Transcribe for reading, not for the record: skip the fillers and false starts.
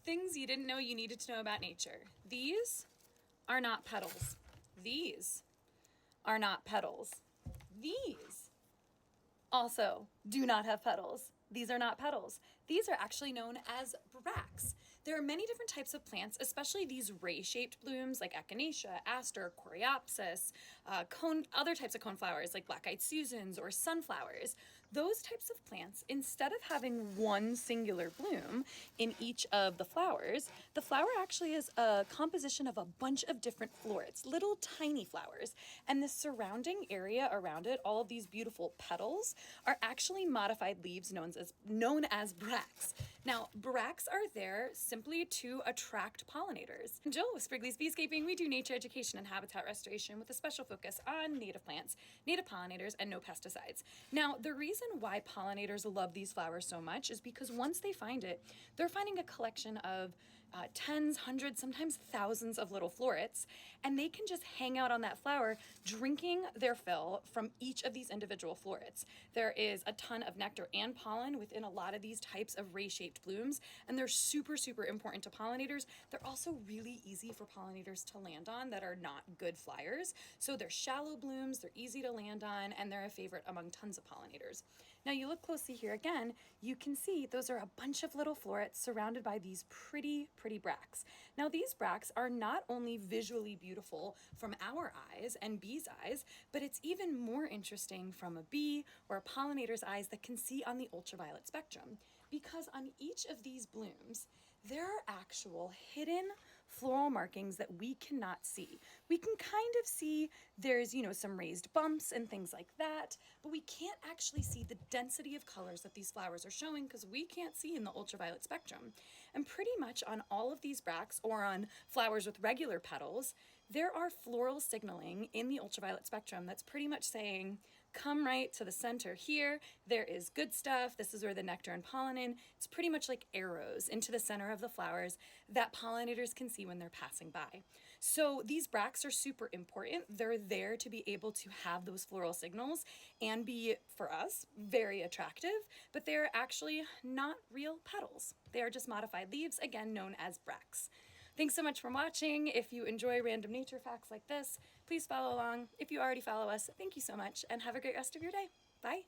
Things you didn't know you needed to know about nature. These are not petals. These are not petals. These also do not have petals. These are not petals. These are actually known as bracts. There are many different types of plants, especially these ray-shaped blooms like echinacea, aster, coreopsis, other types of coneflowers like black-eyed Susans or sunflowers. Those types of plants, instead of having one singular bloom in each of the flowers, the flower actually is a composition of a bunch of different florets, little tiny flowers. And the surrounding area around it, all of these beautiful petals, are actually modified leaves known as bracts. Now, bracts are there simply to attract pollinators. Jill with Sprigley's Beescaping, we do nature education and habitat restoration with a special focus on native plants, native pollinators, and no pesticides. Now, the reason why pollinators love these flowers so much is because once they find it, they're finding a collection of tens, hundreds, sometimes thousands of little florets, and they can just hang out on that flower, drinking their fill from each of these individual florets. There is a ton of nectar and pollen within a lot of these types of ray-shaped blooms, and they're super, super important to pollinators. They're also really easy for pollinators to land on that are not good flyers. So they're shallow blooms, they're easy to land on, and they're a favorite among tons of pollinators. Now you look closely here again, you can see those are a bunch of little florets surrounded by these pretty bracts. Now these bracts are not only visually beautiful from our eyes and bees' eyes, but it's even more interesting from a bee or a pollinator's eyes that can see on the ultraviolet spectrum, because on each of these blooms there are actual hidden floral markings that we cannot see. We can kind of see there's, some raised bumps and things like that, but we can't actually see the density of colors that these flowers are showing because we can't see in the ultraviolet spectrum. And pretty much on all of these bracts or on flowers with regular petals, there are floral signaling in the ultraviolet spectrum that's pretty much saying, come right to the center here, there is good stuff, this is where the nectar and pollen in. It's pretty much like arrows into the center of the flowers that pollinators can see when they're passing by. So these bracts are super important. They're there to be able to have those floral signals and be, for us, very attractive, but they're actually not real petals. They are just modified leaves, again known as bracts. Thanks so much for watching. If you enjoy random nature facts like this, please follow along. If you already follow us, thank you so much and have a great rest of your day. Bye.